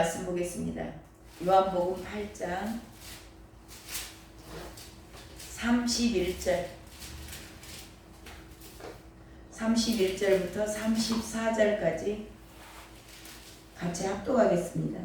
말씀 보겠습니다. 요한복음 8장 31절부터 34절까지 같이 합독하겠습니다.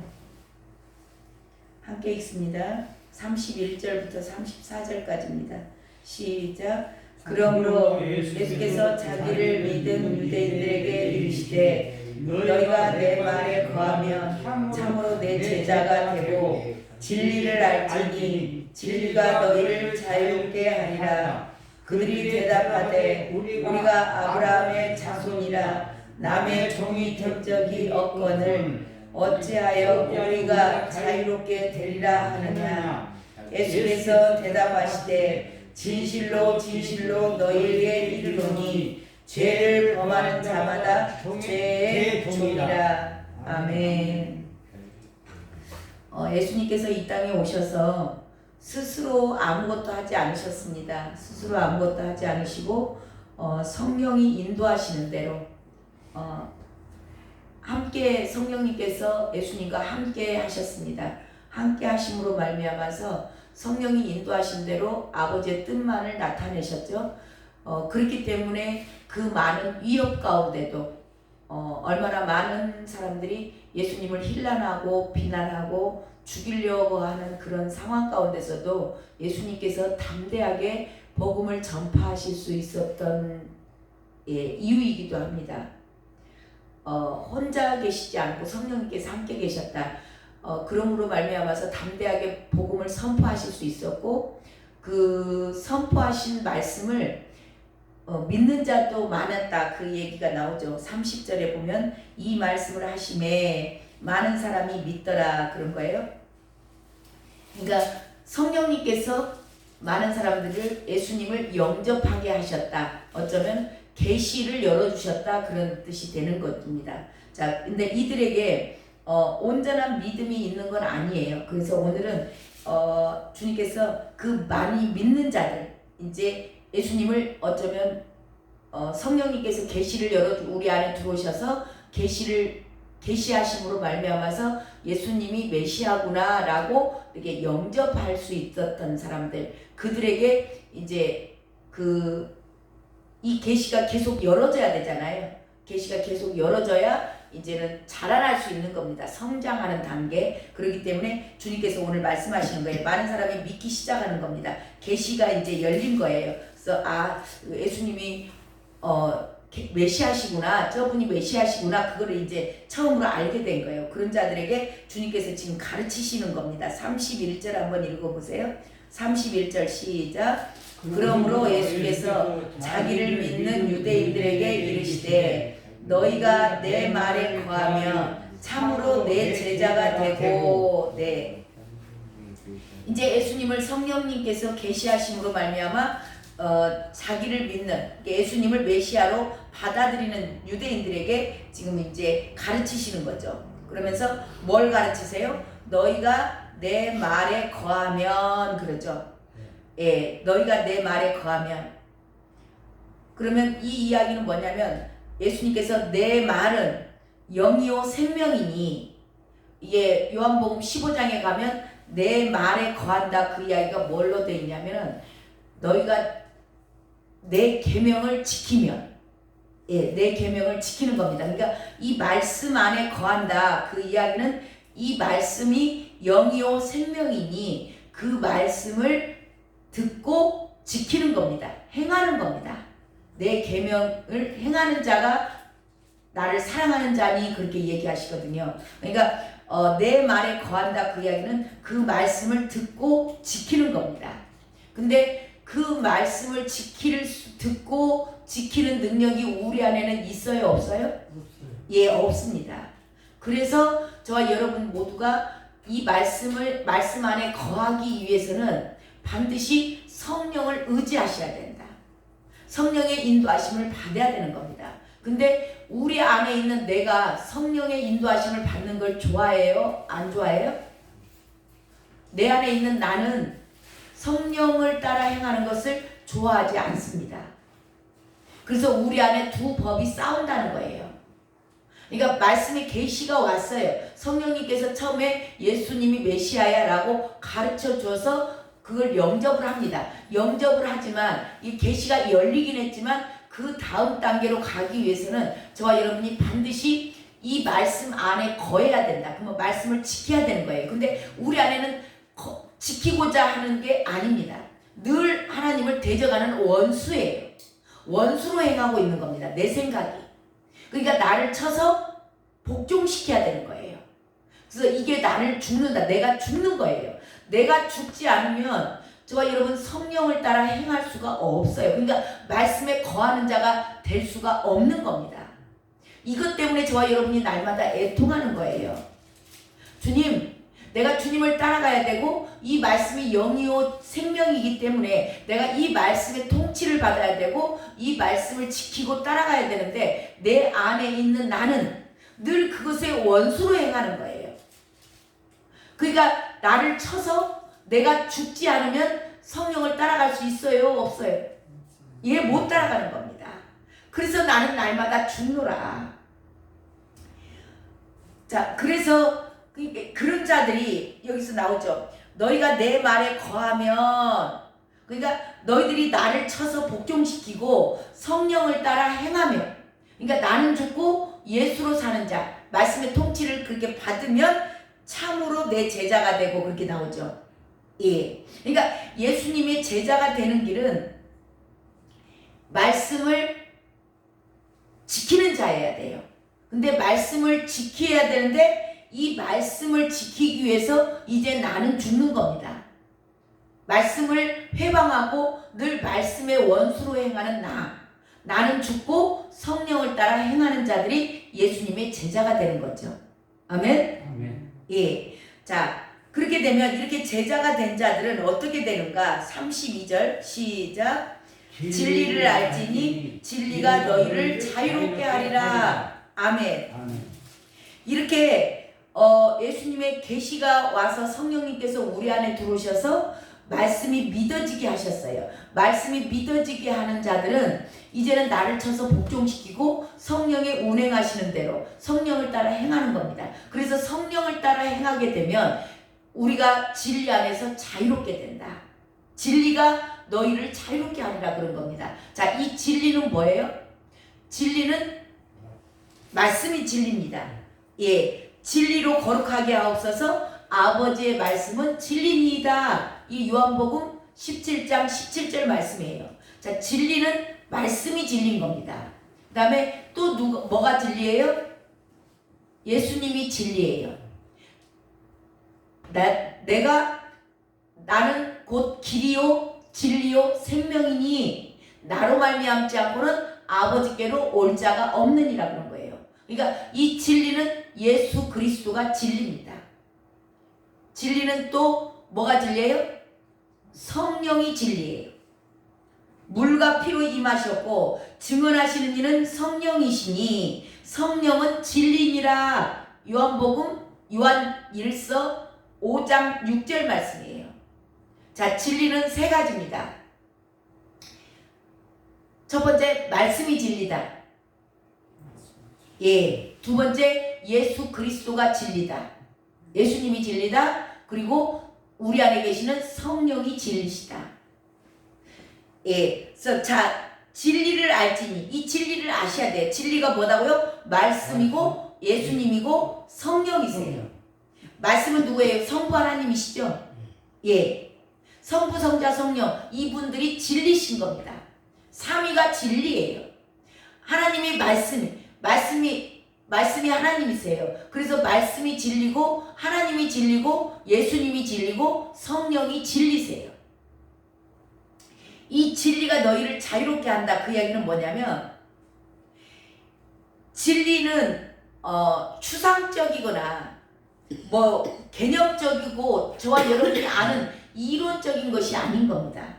함께 읽습니다. 31절부터 34절까지입니다. 시작. 그러므로 예수께서 자기를 믿은 유대인들에게 이르시되 너희가 내 말에 거하면 참으로 내 제자가 되고 진리를 알지니 진리가 너희를 자유롭게 하리라. 그들이 대답하되 우리가 아브라함의 자손이라 남의 종이 된 적이 없거늘 어찌하여 우리가 자유롭게 되리라 하느냐. 예수께서 대답하시되 진실로 진실로 너희에게 이르노니 죄를 범하는 자마다 죄의 종이라. 아멘. 예수님께서 이 땅에 오셔서 스스로 아무것도 하지 않으셨습니다. 스스로 아무것도 하지 않으시고 성령이 인도하시는 대로 함께 성령님께서 예수님과 함께 하셨습니다. 함께 하심으로 말미암아서 성령이 인도하신 대로 아버지의 뜻만을 나타내셨죠. 그렇기 때문에 그 많은 위협 가운데도 얼마나 많은 사람들이 예수님을 힐난하고 비난하고 죽이려고 하는 그런 상황 가운데서도 예수님께서 담대하게 복음을 전파하실 수 있었던 이유이기도 합니다. 혼자 계시지 않고 성령님께서 함께 계셨다. 그러므로 말미암아서 담대하게 복음을 선포하실 수 있었고 그 선포하신 말씀을 믿는 자도 많았다. 그 얘기가 나오죠. 30절에 보면 이 말씀을 하심에 많은 사람이 믿더라 그런 거예요. 그러니까 성령님께서 많은 사람들을 예수님을 영접하게 하셨다. 어쩌면 계시를 열어주셨다 그런 뜻이 되는 것입니다. 자, 근데 이들에게 온전한 믿음이 있는 건 아니에요. 그래서 오늘은 주님께서 그 많이 믿는 자들 이제 예수님을 어쩌면 성령님께서 계시를 열어 우리 안에 들어오셔서 계시하심으로 말미암아서 예수님이 메시아구나라고 이렇게 영접할 수 있었던 사람들 그들에게 이제 이 계시가 계속 열어져야 되잖아요. 계시가 계속 열어져야 이제는 자라날 수 있는 겁니다. 성장하는 단계. 그렇기 때문에 주님께서 오늘 말씀하시는 거예요. 많은 사람이 믿기 시작하는 겁니다. 계시가 이제 열린 거예요. 그래서 예수님이 메시아시구나, 저분이 메시아시구나, 그거를 이제 처음으로 알게 된 거예요. 그런 자들에게 주님께서 지금 가르치시는 겁니다. 31절 한번 읽어보세요. 31절 시작. 그러므로 예수께서 자기를 믿는 유대인들에게 이르시되 너희가 내 말에 거하면 참으로 내 제자가 되고. 네. 이제 예수님을 성령님께서 계시하심으로 말미암아 자기를 믿는 예수님을 메시아로 받아들이는 유대인들에게 지금 이제 가르치시는 거죠. 그러면서 뭘 가르치세요? 너희가 내 말에 거하면 그러죠. 예, 너희가 내 말에 거하면. 그러면 이 이야기는 뭐냐면 예수님께서 내 말은 영이요 생명이니 이게 요한복음 15장에 가면 내 말에 거한다 그 이야기가 뭘로 되어 있냐면은 너희가 내 계명을 지키면 내 계명을 지키는 겁니다. 그러니까 이 말씀 안에 거한다 그 이야기는 이 말씀이 영이요 생명이니 그 말씀을 듣고 지키는 겁니다. 행하는 겁니다. 내 계명을 행하는 자가 나를 사랑하는 자니 그렇게 얘기하시거든요. 그러니까 내 말에 거한다 그 이야기는 그 말씀을 듣고 지키는 겁니다. 근데 그 말씀을 듣고 지키는 능력이 우리 안에는 있어요, 없어요? 없어요. 예, 없습니다. 그래서 저와 여러분 모두가 이 말씀 안에 거하기 위해서는 반드시 성령을 의지하셔야 된다. 성령의 인도하심을 받아야 되는 겁니다. 근데 우리 안에 있는 내가 성령의 인도하심을 받는 걸 좋아해요? 안 좋아해요? 내 안에 있는 나는 성령을 따라 행하는 것을 좋아하지 않습니다. 그래서 우리 안에 두 법이 싸운다는 거예요. 그러니까 말씀의 계시가 왔어요. 성령님께서 처음에 예수님이 메시아야 라고 가르쳐 줘서 그걸 영접을 합니다. 영접을 하지만 이 계시가 열리긴 했지만 그 다음 단계로 가기 위해서는 저와 여러분이 반드시 이 말씀 안에 거해야 된다. 그러면 말씀을 지켜야 되는 거예요. 근데 우리 안에는 지키고자 하는 게 아닙니다. 늘 하나님을 대적하는 원수예요. 원수로 행하고 있는 겁니다. 내 생각이. 그러니까 나를 쳐서 복종시켜야 되는 거예요. 그래서 이게 나를 죽는다. 내가 죽는 거예요. 내가 죽지 않으면 저와 여러분 성령을 따라 행할 수가 없어요. 그러니까 말씀에 거하는 자가 될 수가 없는 겁니다. 이것 때문에 저와 여러분이 날마다 애통하는 거예요. 주님, 내가 주님을 따라가야 되고 이 말씀이 영이요 생명이기 때문에 내가 이 말씀의 통치를 받아야 되고 이 말씀을 지키고 따라가야 되는데 내 안에 있는 나는 늘 그것의 원수로 행하는 거예요. 그러니까 나를 쳐서 내가 죽지 않으면 성령을 따라갈 수 있어요? 없어요? 예, 못 따라가는 겁니다. 그래서 나는 날마다 죽노라. 자, 그래서 그런 자들이 여기서 나오죠. 너희가 내 말에 거하면, 그러니까 너희들이 나를 쳐서 복종시키고 성령을 따라 행하며, 그러니까 나는 죽고 예수로 사는 자, 말씀의 통치를 그렇게 받으면 참으로 내 제자가 되고 그렇게 나오죠. 예. 그러니까 예수님의 제자가 되는 길은 말씀을 지키는 자여야 돼요. 근데 말씀을 지켜야 되는데 이 말씀을 지키기 위해서 이제 나는 죽는 겁니다. 말씀을 회방하고 늘 말씀의 원수로 행하는 나는 죽고 성령을 따라 행하는 자들이 예수님의 제자가 되는 거죠. 아멘? 아멘. 예. 자, 그렇게 되면 이렇게 제자가 된 자들은 어떻게 되는가? 32절 시작. 진리를 알지니 진리가 너희를 자유롭게 하리라. 아멘. 아멘. 이렇게 예수님의 계시가 와서 성령님께서 우리 안에 들어오셔서 말씀이 믿어지게 하셨어요. 말씀이 믿어지게 하는 자들은 이제는 나를 쳐서 복종시키고 성령의 운행하시는 대로 성령을 따라 행하는 겁니다. 그래서 성령을 따라 행하게 되면 우리가 진리 안에서 자유롭게 된다. 진리가 너희를 자유롭게 하리라 그런 겁니다. 자, 이 진리는 뭐예요? 진리는 말씀이 진리입니다. 예, 진리로 거룩하게 하옵소서. 아버지의 말씀은 진리니이다. 이 요한복음 17장 17절 말씀이에요. 자, 진리는 말씀이 진리인 겁니다. 그 다음에 또 뭐가 진리예요? 예수님이 진리예요. 나는 곧 길이요 진리요 생명이니 나로 말미암지 않고는 아버지께로 올 자가 없느니라 그런 거예요. 그러니까 이 진리는 예수 그리스도가 진리입니다. 진리는 또 뭐가 진리예요? 성령이 진리예요. 물과 피로 임하셨고 증언하시는 이는 성령이시니 성령은 진리니라. 요한복음 요한 1서 5장 6절 말씀이에요. 자, 진리는 세 가지입니다. 첫 번째, 말씀이 진리다. 예. 두 번째, 예수 그리스도가 진리다. 예수님이 진리다. 그리고 우리 안에 계시는 성령이 진리시다. 예. 그래서 자, 진리를 알지니 이 진리를 아셔야 돼. 진리가 뭐다고요? 말씀이고 예수님이고 성령이세요. 말씀은 누구예요? 성부 하나님이시죠? 예. 성부, 성자, 성령 이분들이 진리신 겁니다. 삼위가 진리예요. 하나님이 말씀이 하나님이세요. 그래서 말씀이 진리고 하나님이 진리고 예수님이 진리고 성령이 진리세요. 이 진리가 너희를 자유롭게 한다. 그 이야기는 뭐냐면 진리는 추상적이거나 뭐 개념적이고 저와 여러분이 아는 이론적인 것이 아닌 겁니다.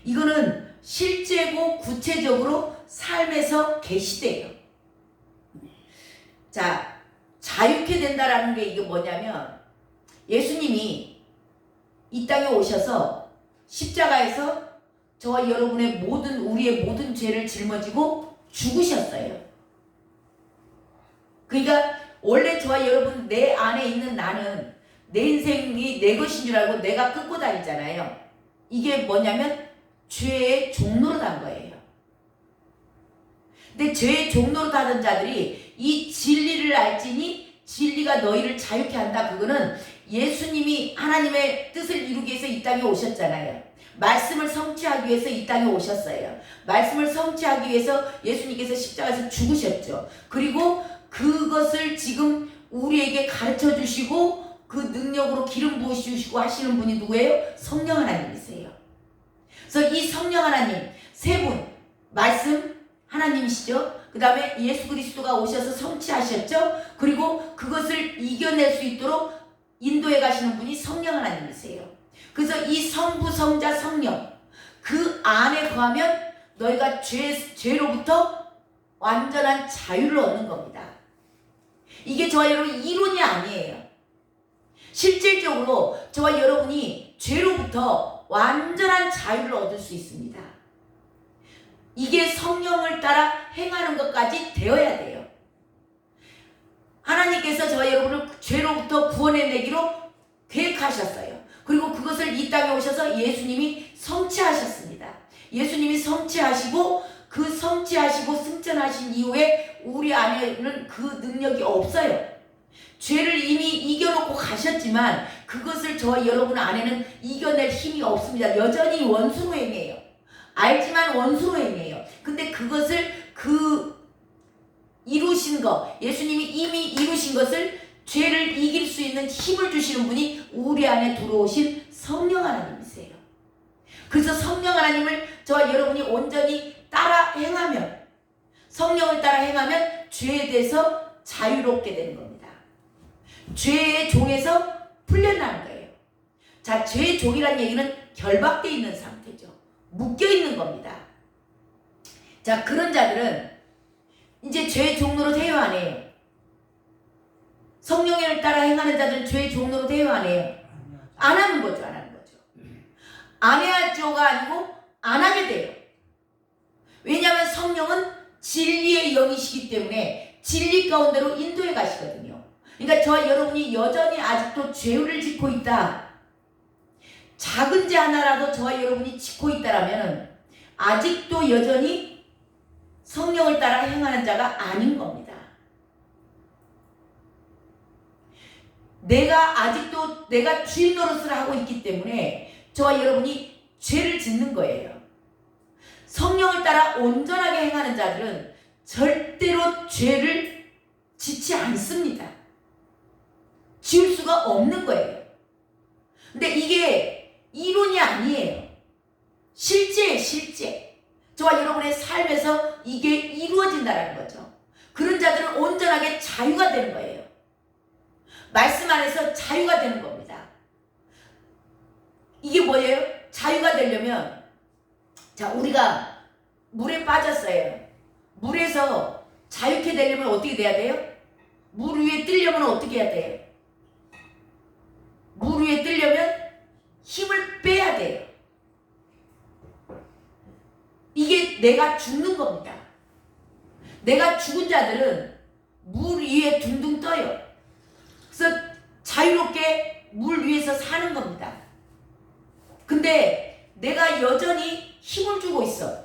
이거는 실제고 구체적으로 삶에서 계시돼요. 자, 자유케 된다라는 게 이게 뭐냐면 예수님이 이 땅에 오셔서 십자가에서 저와 여러분의 우리의 모든 죄를 짊어지고 죽으셨어요. 그러니까 원래 저와 여러분 내 안에 있는 나는 내 인생이 내 것인 줄 알고 내가 끌고 다니잖아요. 이게 뭐냐면 죄의 종로로 간 거예요. 근데 죄의 종로로 가던 자들이 이 진리를 알지니 진리가 너희를 자유케 한다. 그거는 예수님이 하나님의 뜻을 이루기 위해서 이 땅에 오셨잖아요. 말씀을 성취하기 위해서 이 땅에 오셨어요. 말씀을 성취하기 위해서 예수님께서 십자가에서 죽으셨죠. 그리고 그것을 지금 우리에게 가르쳐 주시고 그 능력으로 기름 부으시고 하시는 분이 누구예요? 성령 하나님이세요. 그래서 이 성령 하나님 세 분, 말씀 하나님이시죠. 그 다음에 예수 그리스도가 오셔서 성취하셨죠. 그리고 그것을 이겨낼 수 있도록 인도해 가시는 분이 성령 하나님이세요. 그래서 이 성부, 성자, 성령 그 안에 거하면 너희가 죄로부터 완전한 자유를 얻는 겁니다. 이게 저와 여러분 이론이 아니에요. 실질적으로 저와 여러분이 죄로부터 완전한 자유를 얻을 수 있습니다. 이게 성령을 따라 행하는 것까지 되어야 돼요. 하나님께서 저와 여러분을 죄로부터 구원해내기로 계획하셨어요. 그리고 그것을 이 땅에 오셔서 예수님이 성취하셨습니다. 예수님이 성취하시고 그 성취하시고 승천하신 이후에 우리 안에는 그 능력이 없어요. 죄를 이미 이겨놓고 가셨지만 그것을 저와 여러분 안에는 이겨낼 힘이 없습니다. 여전히 원수로 행해요. 알지만 원수로 행해요. 근데 그것을 이루신 거, 예수님이 이미 이루신 것을 죄를 이길 수 있는 힘을 주시는 분이 우리 안에 들어오신 성령 하나님이세요. 그래서 성령 하나님을 저와 여러분이 온전히 따라 행하면, 성령을 따라 행하면 죄에 대해서 자유롭게 되는 겁니다. 죄의 종에서 풀려나는 거예요. 자, 죄의 종이라는 얘기는 결박되어 있는 상태죠. 묶여 있는 겁니다. 자, 그런 자들은 이제 죄의 종로로 대여 안 해요. 성령을 따라 행하는 자들은 죄의 종로로 대여 안 해요. 안 하는 거죠. 안 하는 거죠. 안 해야죠가 아니고 안 하게 돼요. 왜냐하면 성령은 진리의 영이시기 때문에 진리 가운데로 인도해 가시거든요. 그러니까 저와 여러분이 여전히 아직도 죄를 짓고 있다. 작은 죄 하나라도 저와 여러분이 짓고 있다라면 아직도 여전히 성령을 따라 행하는 자가 아닌 겁니다. 내가 주인 노릇을 하고 있기 때문에 저와 여러분이 죄를 짓는 거예요. 성령을 따라 온전하게 행하는 자들은 절대로 죄를 짓지 않습니다. 지을 수가 없는 거예요. 근데 이게 이론이 아니에요. 실제예요, 실제. 저와 여러분의 삶에서 이게 이루어진다는 거죠. 그런 자들은 온전하게 자유가 되는 거예요. 말씀 안에서 자유가 되는 겁니다. 이게 뭐예요? 자유가 되려면, 자, 우리가 물에 빠졌어요. 물에서 자유케 되려면 어떻게 돼야 돼요? 물 위에 뜨려면 어떻게 해야 돼요? 물 위에 뜨려면 힘을 빼야 돼요. 이게 내가 죽는 겁니다. 내가 죽은 자들은 물 위에 둥둥 떠요. 그래서 자유롭게 물 위에서 사는 겁니다. 근데 내가 여전히 힘을 주고 있어.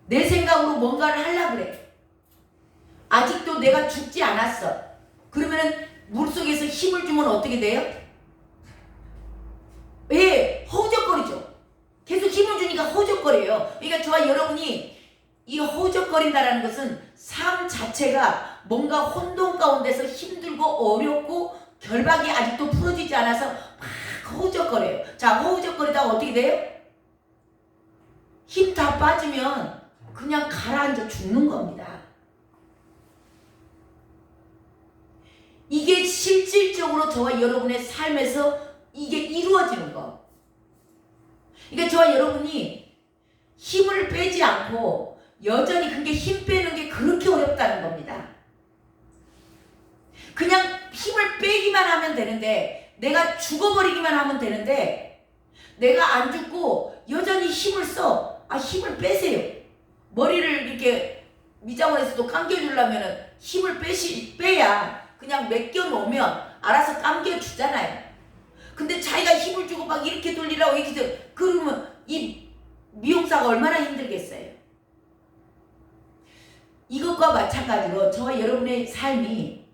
내 생각으로 뭔가를 하려고 그래. 아직도 내가 죽지 않았어. 그러면은 물속에서 힘을 주면 어떻게 돼요? 왜? 허우적거리죠. 계속 힘을 주니까 허우적거려요. 그러니까 저와 여러분이 이 허우적거린다라는 것은 삶 자체가 뭔가 혼돈 가운데서 힘들고 어렵고 결박이 아직도 풀어지지 않아서 막 허우적거려요. 자, 허우적거리다가 어떻게 돼요? 힘 다 빠지면 그냥 가라앉아 죽는 겁니다. 이게 실질적으로 저와 여러분의 삶에서 이게 이루어지는 거. 그러니까 저와 여러분이 힘을 빼지 않고 여전히 그게 힘 빼는 게 그렇게 어렵다는 겁니다. 그냥 힘을 빼기만 하면 되는데, 내가 죽어버리기만 하면 되는데, 내가 안 죽고 여전히 힘을 써. 아, 힘을 빼세요. 머리를 이렇게 미장원에서도 감겨주려면은 힘을 빼야 그냥 맡겨 놓으면 알아서 감겨 주잖아요. 근데 자기가 힘을 주고 막 이렇게 돌리라고 얘기해서 그러면 이 미용사가 얼마나 힘들겠어요. 이것과 마찬가지로 저와 여러분의 삶이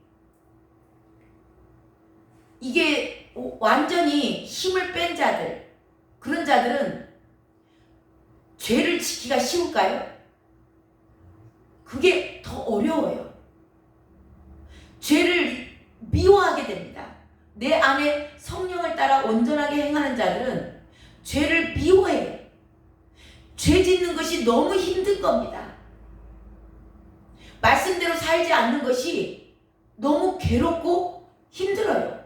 이게 완전히 힘을 뺀 자들, 그런 자들은 죄를 지키기가 쉬울까요? 그게 더 어려워요. 죄를 미워하게 됩니다. 내 안에 성령을 따라 온전하게 행하는 자들은 죄를 미워해요. 죄 짓는 것이 너무 힘든 겁니다. 말씀대로 살지 않는 것이 너무 괴롭고 힘들어요.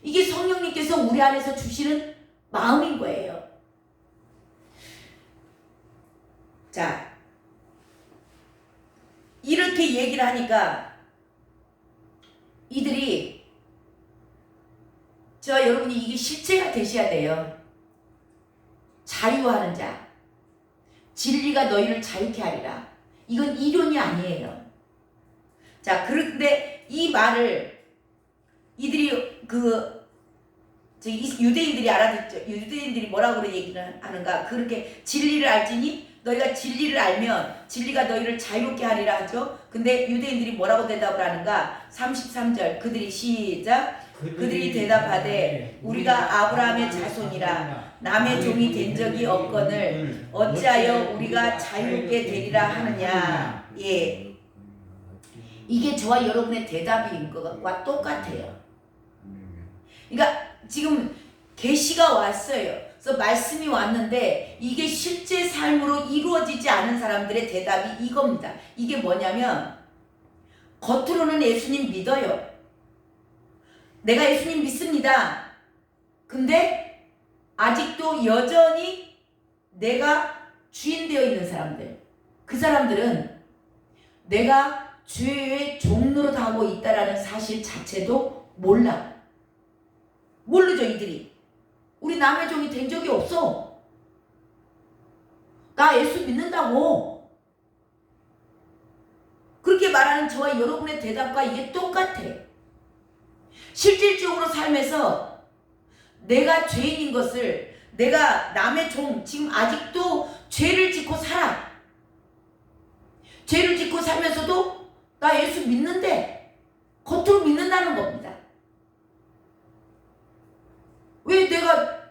이게 성령님께서 우리 안에서 주시는 마음인 거예요. 자, 이렇게 얘기를 하니까 이들이 저와 여러분이 이게 실체가 되셔야 돼요. 자유하는 자, 진리가 너희를 자유케 하리라. 이건 이론이 아니에요. 자, 그런데 이 말을 이들이 유대인들이 알아듣죠. 유대인들이 뭐라고 얘기를 하는가? 그렇게 진리를 알지니 너희가 진리를 알면 진리가 너희를 자유롭게 하리라 하죠. 근데 유대인들이 뭐라고 대답을 하는가? 33절 그들이 시작. 그들이 대답하되 우리가 아브라함의 자손이라 남의 종이 된 적이 없거늘 어찌하여 우리가 자유롭게 되리라 하느냐. 예, 이게 저와 여러분의 대답인 것과 똑같아요. 그러니까 지금 계시가 왔어요. 그래서 말씀이 왔는데 이게 실제 삶으로 이루어지지 않은 사람들의 대답이 이겁니다. 이게 뭐냐면 겉으로는 예수님 믿어요. 내가 예수님 믿습니다. 근데 아직도 여전히 내가 주인 되어 있는 사람들, 그 사람들은 내가 죄의 종로로 하고 있다라는 사실 자체도 몰라. 모르죠. 이들이 우리 남의 종이 된 적이 없어. 나 예수 믿는다고. 그렇게 말하는 저와 여러분의 대답과 이게 똑같아. 실질적으로 삶에서 내가 죄인인 것을, 내가 남의 종, 지금 아직도 죄를 짓고 살아. 죄를 짓고 살면서도 나 예수 믿는데 겉으로 믿는다는 겁니다. 왜 내가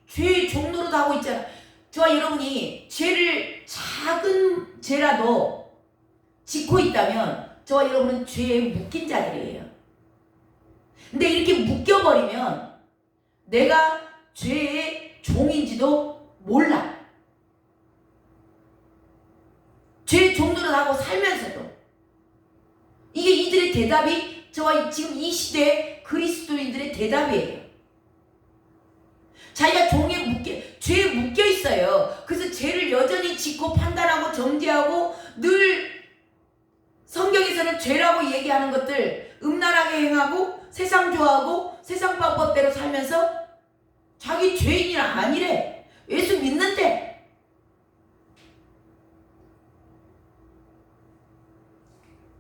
죄의 종로로 하고 있잖아. 저와 여러분이 죄를 작은 죄라도 짓고 있다면 저와 여러분은 죄에 묶인 자들이에요. 근데 이렇게 묶여버리면 내가 죄의 종인지도 몰라. 죄의 종로로 하고 살면서도. 이게 이들의 대답이 저와 지금 이 시대의 그리스도인들의 대답이에요. 자기가 죄에 묶여 있어요. 그래서 죄를 여전히 짓고 판단하고 정죄하고 늘 성경에서는 죄라고 얘기하는 것들 음란하게 행하고 세상 좋아하고 세상 방법대로 살면서 자기 죄인이 아니래. 예수 믿는데.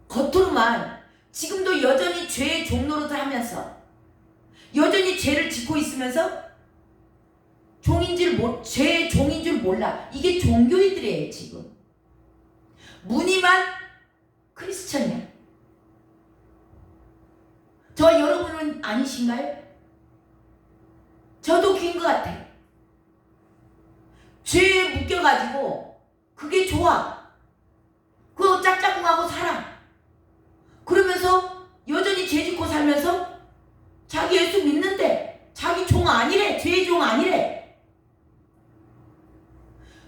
겉으로만 지금도 여전히 죄의 종로를 하면서 여전히 죄를 짓고 있으면서 죄의 종인 줄 몰라. 이게 종교인들이에요. 지금 무늬만 크리스천이야. 저 여러분은 아니신가요? 저도 그인 것 같아. 죄에 묶여가지고 그게 좋아. 그거 짝짝꿍하고 살아. 그러면서 여전히 죄 짓고 살면서 자기 예수 믿는데 자기 종 아니래. 죄의 종 아니래.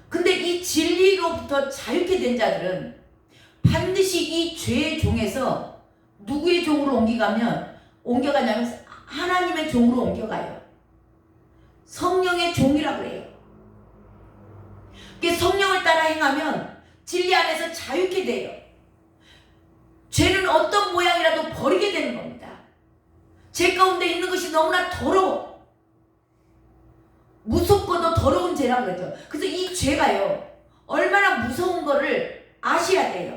근데 이 진리로부터 자유케 된 자들은 반드시 이 죄의 종에서 누구의 종으로 옮겨가냐면 하나님의 종으로 옮겨가요. 성령의 종이라고 그래요. 성령을 따라 행하면 진리 안에서 자유케 돼요. 죄는 어떤 모양이라도 버리게 되는 겁니다. 죄 가운데 있는 것이 너무나 더러워. 무섭고도 더러운 죄라고 그러죠. 그래서 이 죄가요, 얼마나 무서운 거를 아셔야 돼요.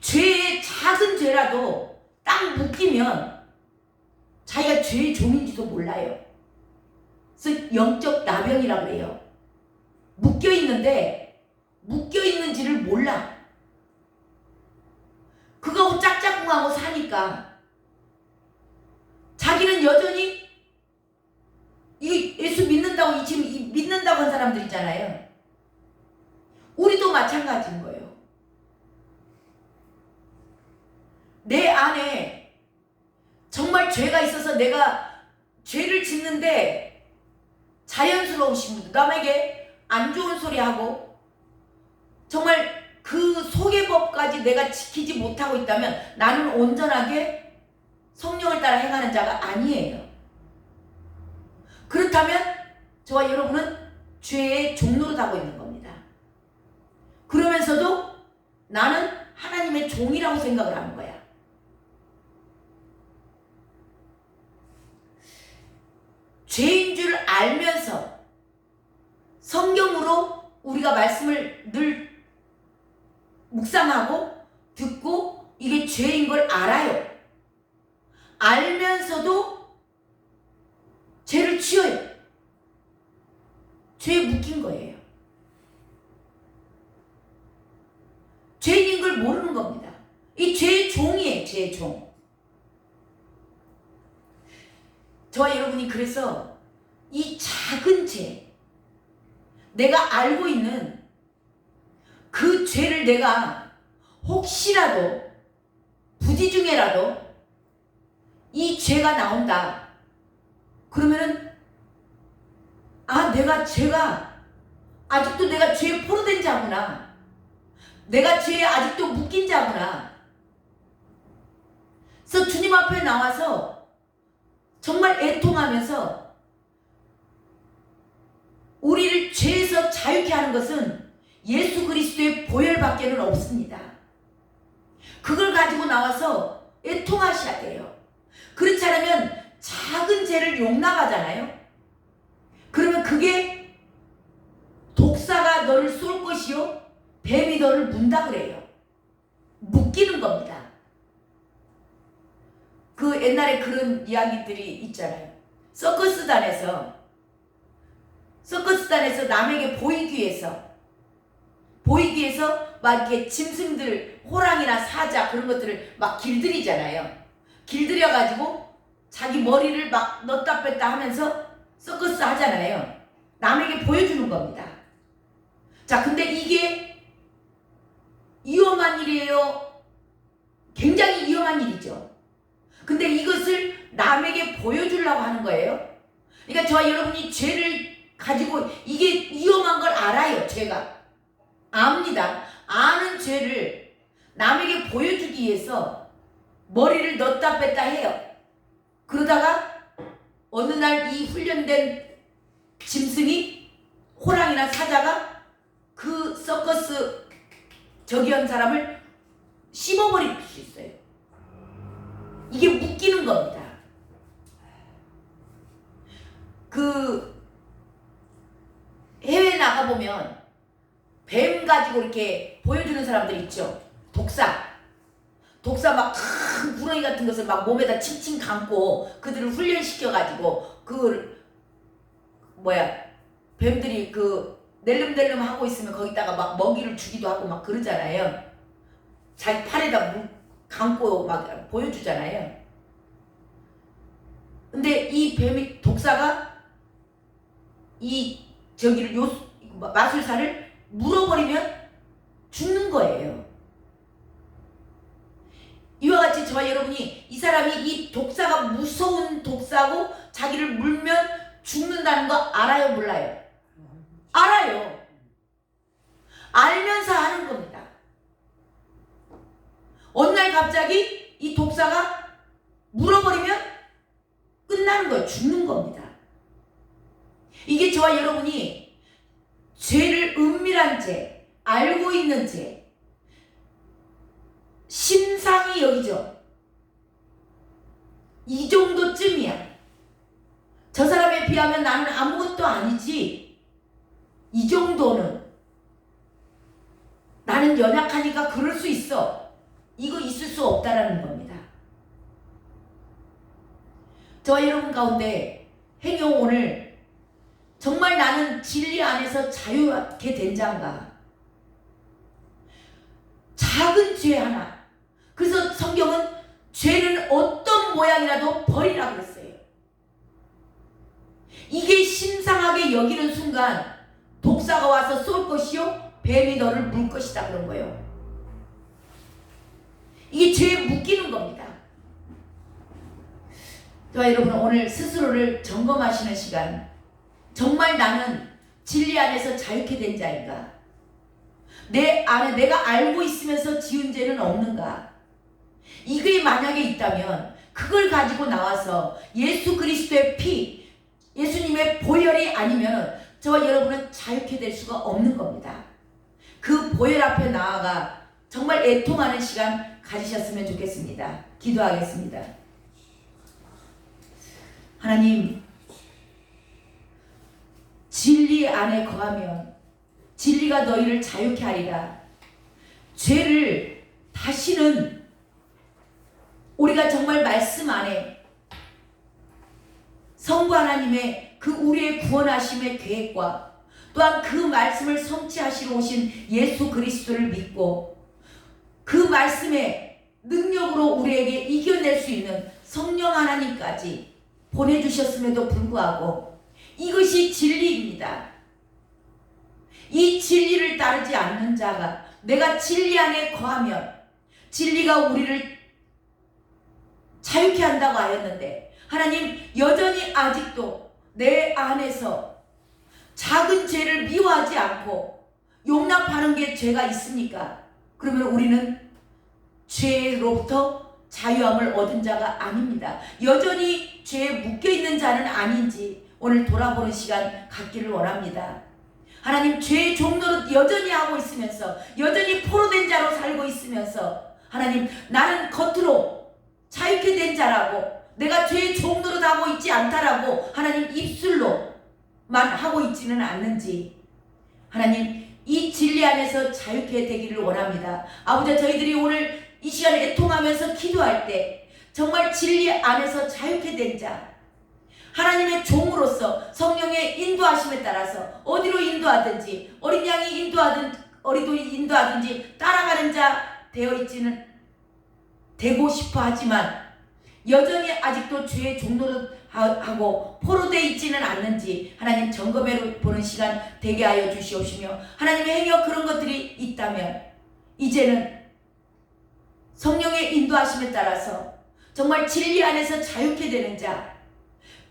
죄의 작은 죄라도 딱 묶이면 자기가 죄의 종인지도 몰라요. 그래서 영적 나병이라고 그래요. 묶여있는데 묶여있는지를 몰라. 그거하고 짝짝꿍하고 사니까 자기는 여전히 이 예수 믿는다고 지금 믿는다고 한 사람들 있잖아요. 우리도 마찬가지인 거예요. 내 안에 정말 죄가 있어서 내가 죄를 짓는데 자연스러우신 분들, 남에게 안 좋은 소리 하고 정말 그 소개법까지 내가 지키지 못하고 있다면 나는 온전하게 성령을 따라 행하는 자가 아니에요. 그렇다면 저와 여러분은 죄의 종로로 가고 있는 겁니다. 그러면서도 나는 하나님의 종이라고 생각을 하는 거야. 죄인 줄 알면서 성경으로 우리가 말씀을 늘 묵상하고 듣고 이게 죄인 걸 알아요. 알면서도 죄를 지어요. 죄에 묶인 거예요. 죄인인 걸 모르는 겁니다. 이 죄의 종이에요. 죄의 종. 저와 여러분이 그래서 이 작은 죄, 내가 알고 있는 그 죄를 내가 혹시라도 부지 중에라도 이 죄가 나온다. 그러면은 죄가 아직도 내가 죄에 포로된 자구나. 내가 죄에 아직도 묶인 자구나. 그래서 주님 앞에 나와서 정말 애통하면서 우리를 죄에서 자유케 하는 것은 예수 그리스도의 보혈밖에는 없습니다. 그걸 가지고 나와서 애통하셔야 돼요. 그렇지 않으면 작은 죄를 용납하잖아요. 그러면 그게 독사가 너를 쏠 것이요 뱀이 너를 문다 그래요. 묶이는 겁니다. 그 옛날에 그런 이야기들이 있잖아요. 서커스단에서 남에게 보이기 위해서 막 이렇게 짐승들, 호랑이나 사자 그런 것들을 막 길들이잖아요. 길들여가지고 자기 머리를 막 넣다 뺐다 하면서 서커스 하잖아요. 남에게 보여주는 겁니다. 자, 근데 이게 위험한 일이에요. 굉장히 위험한 일이죠. 근데 이것을 남에게 보여주려고 하는 거예요. 그러니까 저와 여러분이 죄를 가지고 이게 위험한 걸 알아요. 죄가 압니다. 아는 죄를 남에게 보여주기 위해서 머리를 넣다 뺐다 해요. 그러다가 어느 날 이 훈련된 짐승이, 호랑이나 사자가 그 서커스 저기 한 사람을 씹어버릴 수 있어요. 이게 묶이는 겁니다. 그 해외에 나가보면 뱀 가지고 이렇게 보여주는 사람들 있죠. 독사 막 큰 구렁이 같은 것을 막 몸에다 칭칭 감고 그들을 훈련시켜가지고 뱀들이 그 낼름낼름 하고 있으면 거기다가 막 먹이를 주기도 하고 막 그러잖아요. 자기 팔에다 물 감고 막 보여주잖아요. 근데 이 독사가 이 마술사를 물어버리면 죽는 거예요. 이와 같이 저와 여러분이 이 사람이 이 독사가 무서운 독사고 자기를 물면 죽는다는 거 알아요, 몰라요? 알아요. 알면서 하는 겁니다. 어느 날 갑자기 이 독사가 물어버리면 끝나는 거예요. 죽는 겁니다. 이게 저와 여러분이 죄를 은밀한 죄, 알고 있는 죄, 심상히 여기죠. 이 정도쯤이야. 저 사람에 비하면 나는 아무것도 아니지. 이 정도는. 나는 연약하니까 그럴 수 있어. 이거 있을 수 없다라는 겁니다. 저와 여러분 가운데 행여 오늘 정말 나는 진리 안에서 자유하게 된 자인가? 작은 죄 하나. 그래서 성경은 죄는 어떤 모양이라도 버리라 그랬어요. 이게 심상하게 여기는 순간 독사가 와서 쏠 것이요 뱀이 너를 물 것이다 그런 거예요. 이게 죄에 묶이는 겁니다. 저와 여러분 오늘 스스로를 점검하시는 시간, 정말 나는 진리 안에서 자유케 된 자인가? 내 안에 내가 알고 있으면서 지은 죄는 없는가? 이게 만약에 있다면 그걸 가지고 나와서 예수 그리스도의 피, 예수님의 보혈이 아니면 저와 여러분은 자유케 될 수가 없는 겁니다. 그 보혈 앞에 나아가 정말 애통하는 시간 가지셨으면 좋겠습니다. 기도하겠습니다. 하나님, 진리 안에 거하면 진리가 너희를 자유케 하리라. 죄를 다시는 우리가 정말 말씀 안에 성부 하나님의 그 우리의 구원하심의 계획과 또한 그 말씀을 성취하시러 오신 예수 그리스도를 믿고 그 말씀의 능력으로 우리에게 이겨낼 수 있는 성령 하나님까지 보내주셨음에도 불구하고 이것이 진리입니다. 이 진리를 따르지 않는 자가 내가 진리 안에 거하면 진리가 우리를 자유케 한다고 하였는데 하나님 여전히 아직도 내 안에서 작은 죄를 미워하지 않고 용납하는 게 죄가 있습니까? 그러면 우리는 죄로부터 자유함을 얻은 자가 아닙니다. 여전히 죄에 묶여있는 자는 아닌지 오늘 돌아보는 시간 갖기를 원합니다. 하나님 죄의 종로를 여전히 하고 있으면서 여전히 포로된 자로 살고 있으면서 하나님 나는 겉으로 자유케 된 자라고 내가 죄의 종로로 하고 있지 않다라고 하나님 입술로만 하고 있지는 않는지 하나님 이 진리 안에서 자유케 되기를 원합니다. 아버지 저희들이 오늘 이 시간에 애통하면서 기도할 때 정말 진리 안에서 자유케 된 자 하나님의 종으로서 성령의 인도하심에 따라서 어디로 인도하든지 어린 양이 인도하든 어리도 인도하든지 따라가는 자 되어 있지는 되고 싶어 하지만 여전히 아직도 죄의 종로를 하고 포로되어 있지는 않는지 하나님 점검해 보는 시간 되게 하여 주시옵시며 하나님의 행여 그런 것들이 있다면 이제는 성령의 인도하심에 따라서 정말 진리 안에서 자유케 되는 자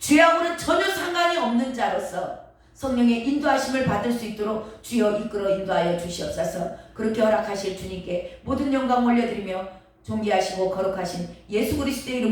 죄하고는 전혀 상관이 없는 자로서 성령의 인도하심을 받을 수 있도록 주여 이끌어 인도하여 주시옵소서. 그렇게 허락하실 주님께 모든 영광 올려드리며 존귀하시고 거룩하신 예수 그리스도의 이름으로